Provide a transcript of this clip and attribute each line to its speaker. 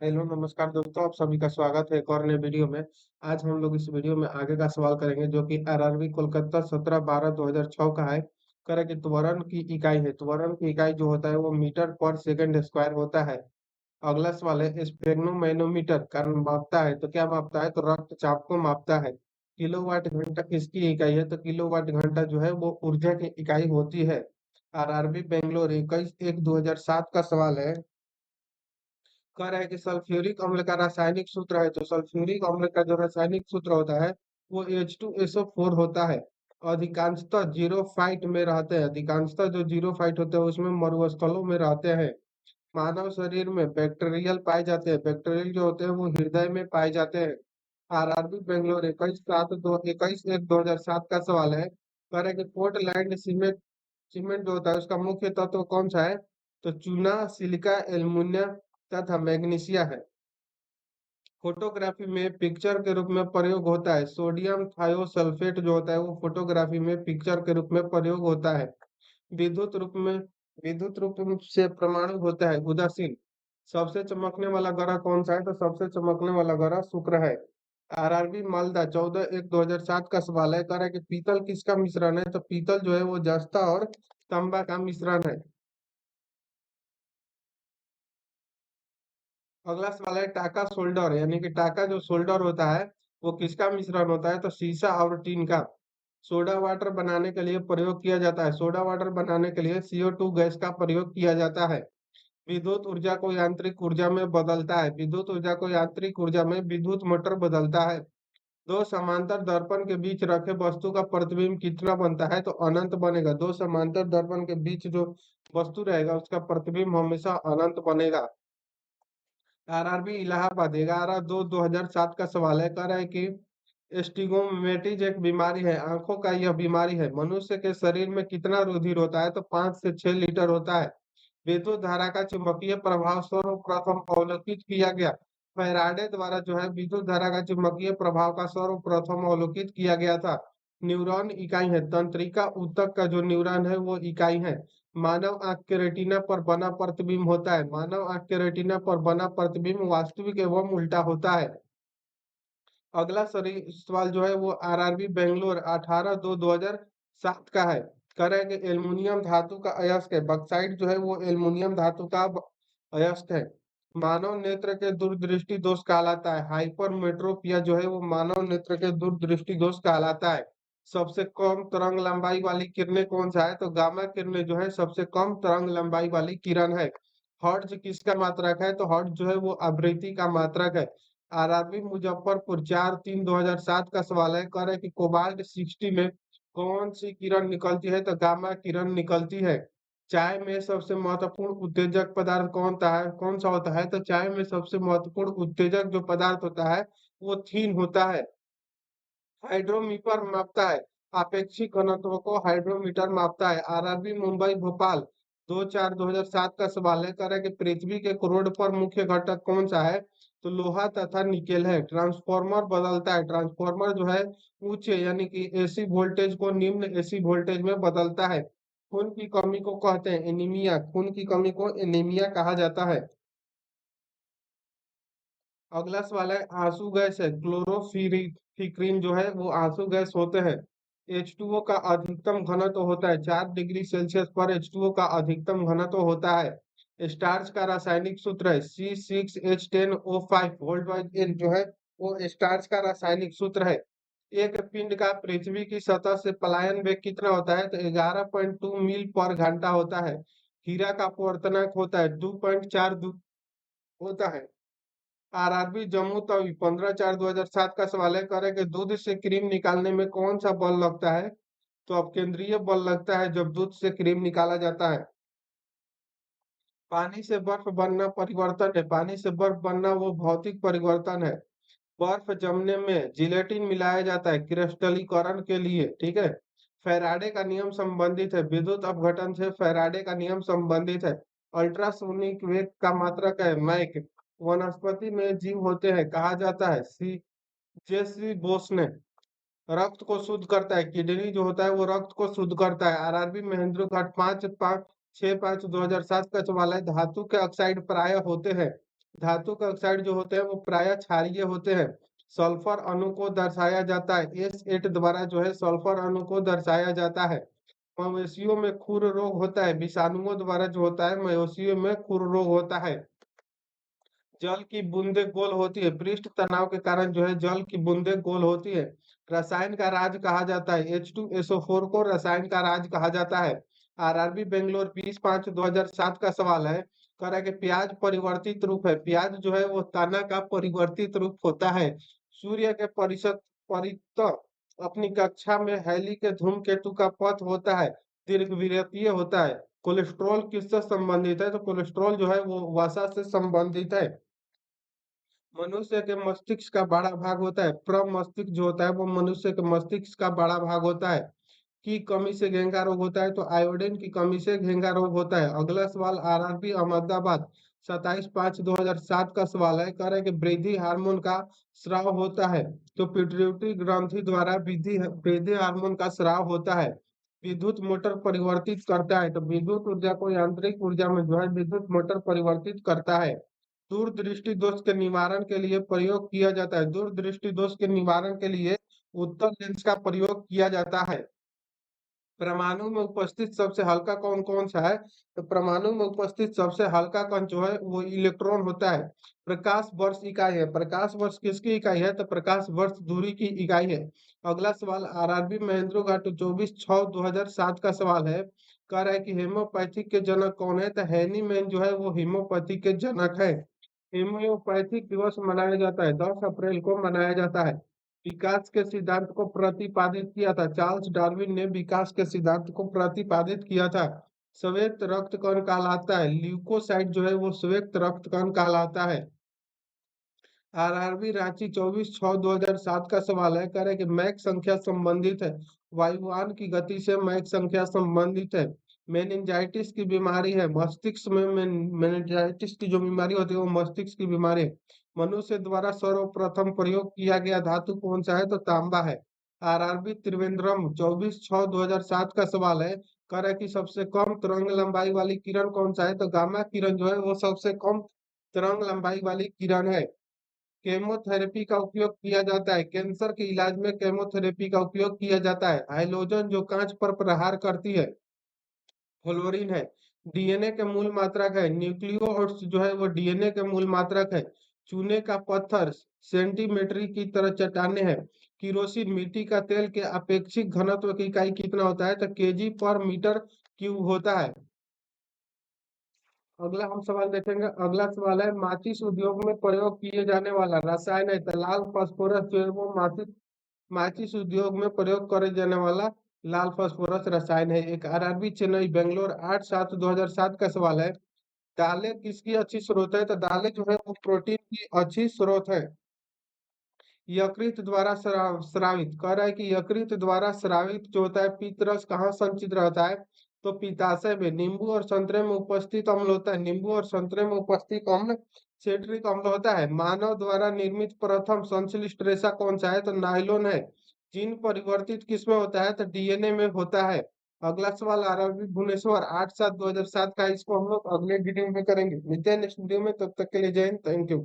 Speaker 1: Hello नमस्कार दोस्तों, आप सभी का स्वागत है एक और नए वीडियो में। आज हम लोग इस वीडियो में आगे का सवाल करेंगे जो कि आरआरबी कोलकाता 17/12/2006 का है। करें कि त्वरण की इकाई है। त्वरण की इकाई जो होता है वो मीटर पर सेकंड स्क्वायर होता है। अगला सवाल है, स्पेग्नोमैनोमीटर का मापता है तो क्या मापता है? तो रक्तचाप को मापता है। किलोवाट घंटा किसकी इकाई है? तो किलोवाट घंटा जो है वो ऊर्जा की इकाई होती है। आरआरबी बेंगलोर 21/1/2007 का सवाल है। कह रहा है कि सल्फ्यूरिक अम्ल का रासायनिक सूत्र है। तो सल्फ्यूरिक अम्ल का जो रासायनिक सूत्र होता है वो H2SO4 होता है। अधिकांशतः जीरो फाइट में रहते हैं। अधिकांशतः जो जीरो फाइट होते हैं उसमें मरुस्थलों में रहते हैं। मानव शरीर में बैक्टीरियल पाए जाते हैं। बैक्टीरियल जो होते हैं वो हृदय में पाए जाते हैं। आरआरबी बेंगलोर 21/1/2007 का सवाल है। कह रहे हैं कि पोर्टलैंड सीमेंट सीमेंट जो होता है उसका मुख्य तत्व कौन सा है? तो चूना, सिलिका, एल्युमिनियम तथा मैग्नीशिया है। फोटोग्राफी में पिक्चर के रूप में प्रयोग होता है। सोडियम थायोसल्फेट जो होता है वो फोटोग्राफी में पिक्चर के रूप में प्रयोग होता है। विद्युत रूप में विद्युत रूप से परमाणु होता है उदासीन। सबसे चमकने वाला ग्रह कौन सा है? तो सबसे चमकने वाला ग्रह शुक्र है। आरआरबी मालदा 14/1/2007 का सवाल है। कह रहा है कि पीतल किसका मिश्रण है? तो पीतल जो है वो जस्ता और तांबा का मिश्रण है। अगला सवाल है, टाका सोल्डर यानी कि टाका जो सोल्डर होता है वो किसका मिश्रण होता है? तो सीसा और टीन का। सोडा वाटर बनाने के लिए प्रयोग किया जाता है। सोडा वाटर बनाने के लिए CO2 गैस का प्रयोग किया जाता है। विद्युत ऊर्जा को यांत्रिक ऊर्जा में बदलता है। विद्युत ऊर्जा को यांत्रिक ऊर्जा में विद्युत मोटर बदलता है। दो समांतर दर्पण के बीच रखे वस्तु का प्रतिबिंब कितना बनता है? तो अनंत बनेगा। दो समांतर दर्पण के बीच जो वस्तु रहेगा उसका प्रतिबिंब हमेशा अनंत बनेगा। आरआरबी इलाहाबाद 11/2/2007 का सवाल है। कह रहा है कि एस्टिगोमेटिज एक बीमारी है। आंखों का यह बीमारी है। मनुष्य के शरीर में कितना रुधिर होता है? तो 5 से 6 लीटर होता है। विद्युत धारा का चुंबकीय प्रभाव सर्वप्रथम अवलोकित किया गया। फैराडे द्वारा जो है विद्युत धारा का चुंबकीय प्रभाव का सर्वप्रथम अवलोकित किया गया था। न्यूरॉन इकाई है। तंत्रिका ऊतक का जो न्यूरॉन है वो इकाई है। मानव आंख के रेटिना पर बना प्रतिबिंब होता है। मानव आंख के रेटिना पर बना प्रतिबिंब वास्तविक एवं उल्टा होता है। अगला सवाल जो है वो आरआरबी बेंगलोर 18/2/2007 का है। कह रहे हैं कि एल्युमिनियम धातु का अयस्क है। बक्साइट जो है वो एल्युमिनियम धातु का अयस्क है। मानव नेत्र के दूरदृष्टि दोष कहलाता है। हाइपरमेट्रोपिया जो है वो मानव नेत्र के दूरदृष्टि दोष कहलाता है। सबसे कम तरंग लंबाई वाली किरणें कौन सा है? तो गामा किरणें जो है सबसे कम तरंग लंबाई वाली किरण है। हर्ट्ज किसका मात्रक है? तो हर्ट्ज जो है वो आवृत्ति का मात्रक है। आरआरबी मुजफ्फरपुर 4/3/2007 का सवाल है। कह रहे हैं कि कोबाल्ट 60 में कौन सी किरण निकलती है? तो गामा किरण निकलती है। चाय में सबसे महत्वपूर्ण उत्तेजक पदार्थ कौन सा होता है? तो चाय में सबसे महत्वपूर्ण उत्तेजक जो पदार्थ होता है वो थीन होता है। हाइड्रोमीटर मापता है। आपेक्षिक घनत्व को हाइड्रोमीटर मापता है। आरआरबी मुंबई भोपाल 2/4/2007 का सवाल है। कह रहा है कि पृथ्वी के कोरोड पर मुख्य घटक कौन सा है? तो लोहा तथा निकेल है। ट्रांसफॉर्मर बदलता है। ट्रांसफॉर्मर जो है उच्च यानी कि एसी वोल्टेज को निम्न एसी वोल्टेज में बदलता है। खून की कमी को कहते हैं एनीमिया। खून की कमी को एनीमिया कहा जाता है। अगला सवाल है, आंसू गैस है। क्लोरोफिरीन जो है वो आंसू गैस होते हैं। H2O का अधिकतम घनत्व होता है 4 डिग्री सेल्सियस पर। H2O का अधिकतम घनत्व होता है। स्टार्च का रासायनिक सूत्र है C6H10O5। वोल्ट वाइज एन जो है वो स्टार्च का रासायनिक सूत्र है। एक पिंड का पृथ्वी की सतह से पलायन वेग कितना होता है? तो 11.2 मील पर घंटा होता है। हीरा का अपवर्तनांक होता है 2.4 होता है। आरआरबी जम्मू तवी 15/4/2007 का सवाल है। कह रहे हैं कि दूध से क्रीम निकालने में कौन सा बल लगता है? तो अब केंद्रीय बल लगता है जब दूध से क्रीम निकाला जाता है। पानी से बर्फ बनना परिवर्तन है। पानी से बर्फ बनना वो भौतिक परिवर्तन है। बर्फ जमने में जिलेटिन मिलाया जाता है क्रिस्टलीकरण के लिए। ठीक है। फैराडे का नियम संबंधित है। विद्युत अपघटन से फैराडे का नियम संबंधित है। अल्ट्रासोनिक वेग का मात्रक है मैक। वनस्पति में जीव होते हैं कहा जाता है सी जेसी बोस ने। रक्त को शुद्ध करता है। किडनी जो होता है वो रक्त को शुद्ध करता है। आरआरबी महेंद्र घाट 5/5/6/5/2007 का सवाल है। धातु के ऑक्साइड प्राय होते हैं धातु के ऑक्साइड जो होते हैं वो प्रायः क्षारीय होते हैं। सल्फर अणु को दर्शाया जाता है, S8 द्वारा जो है सल्फर अणु को दर्शाया जाता है। मवेशियों में खुर रोग होता है, विषाणुओं द्वारा जो होता है मवेशियों में खुर रोग होता है। जल की बूंदे गोल होती है, पृष्ठ तनाव के कारण जो है जल की बूंदे गोल होती है। रसायन का राज कहा जाता है, H2SO4 को रसायन का राज कहा जाता है। आरआरबी बेंगलोर 20/5/2007 का सवाल है, कह रहा है कि प्याज परिवर्तित रूप है। प्याज जो है वो तना का परिवर्तित रूप होता है। सूर्य के परिषद परित अपनी कक्षा में हैली के धूमकेतु का पथ होता है, दीर्घवृत्तीय होता है। कोलेस्ट्रॉल किससे संबंधित है? तो कोलेस्ट्रॉल जो है वो वसा से संबंधित है। मनुष्य के मस्तिष्क का बड़ा भाग होता है, प्रमस्तिष्क जो होता है वो मनुष्य के मस्तिष्क का बड़ा भाग होता है। की कमी से घेंगा रोग होता है, तो आयोडीन की कमी से घेंगा रोग होता है। अगला सवाल आरआरबी अहमदाबाद 27/5/2007 का सवाल है, कह रहे हैं कि वृद्धि हार्मोन का स्राव होता है, तो पिट्यूटरी ग्रंथि द्वारा वृद्धि वृद्धि हार्मोन का स्राव होता है। विद्युत मोटर परिवर्तित करता है, तो विद्युत ऊर्जा को यांत्रिक ऊर्जा में जो है विद्युत मोटर परिवर्तित करता है। दूरदृष्टि दोष के निवारण के लिए प्रयोग किया जाता है, दूरदृष्टि दोष के निवारण के लिए उत्तल लेंस का प्रयोग किया जाता है। परमाणु में उपस्थित सबसे हल्का कौन कौन सा है? तो परमाणु में उपस्थित सबसे हल्का कण जो है वो इलेक्ट्रॉन होता है। प्रकाश वर्ष इकाई है, प्रकाश वर्ष किसकी इकाई है? तो प्रकाश वर्ष दूरी की इकाई है। अगला सवाल आरआरबी महेंद्र घाट 24/6/2007 का सवाल है, कह रहा है कि हेमोपैथिक के जनक कौन है? तो हैनीमैन जो है वो हेमोपैथिक के जनक है। हेम्योपैथिक दिवस मनाया जाता है, 10 अप्रैल को मनाया जाता है। विकास के सिद्धांत को प्रतिपादित किया था, चार्ल्स डार्विन ने विकास के सिद्धांत को प्रतिपादित किया था। श्वेत रक्त कण कहलाता है, ल्यूकोसाइट जो है वो श्वेत रक्त कण कहलाता है। आरआरबी रांची 24/6/2007 का सवाल है, कह रहे हैं कि मैक संख्या संबंधित है, वायुयान की गति से मैक संख्या संबंधित है। मेनिंजाइटिस की बीमारी है, मस्तिष्क में मेनिंजाइटिस की जो बीमारी होती है वो मस्तिष्क की बीमारी है। मनुष्य द्वारा सर्वप्रथम प्रयोग किया गया धातु कौन सा है? तो तांबा है। आरआरबी त्रिवेंद्रम 24/6/2007 का सवाल है, कह रहा है कि सबसे कम तरंग लंबाई वाली किरण कौन सा है? तो गामा किरण जो है वो सबसे कम तरंग लंबाई वाली किरण है। केमोथेरेपी का उपयोग किया जाता है, कैंसर के इलाज में केमोथेरेपी का उपयोग किया जाता है। हाइलोजन जो कांच पर प्रहार करती है फ्लोरीन है। डीएनए के मूल मात्रक है, न्यूक्लियोटाइड्स जो है वो डीएनए के मूल मात्रक है। चूने का पत्थर सेंटीमेट्री की तरह चट्टाने हैं। किरोसिन मिट्टी का तेल के अपेक्षित घनत्व की इकाई कितना होता है? तो केजी पर मीटर क्यूब होता है। अगला हम सवाल देखेंगे, अगला सवाल है माचिस उद्योग में प्रयोग किए जाने वाला रसायन है, तो लाल फास्फोरस जो है वो माचिस माचिस उद्योग में प्रयोग करे जाने वाला लाल फास्फोरस रसायन है। एक आरआरबी चेन्नई बेंगलोर 8/7/2007 का सवाल है, दालें किसकी अच्छी स्रोत है? तो दालें जो है वो प्रोटीन की अच्छी स्रोत है। यकृत द्वारा स्रावित, कह रहा है कि यकृत द्वारा स्रावित जो होता है पीतरस कहाँ संचित रहता है? तो पित्ताशय में। नींबू और संतरे में उपस्थित अम्ल होता है, नींबू और संतरे में उपस्थित अम्ल सिट्रिक अम्ल होता है। मानव द्वारा निर्मित प्रथम संश्लिष्ट रेशा कौन सा है? तो नायलॉन है। जीन परिवर्तित किसमें होता है? तो डीएनए में होता है। अगला सवाल आरआरबी भुवनेश्वर 8/7/2007 का, इसको हम लोग अगले वीडियो में करेंगे। मिलते हैं नेक्स्ट वीडियो में, तब तक के लिए जय हिंद, थैंक यू।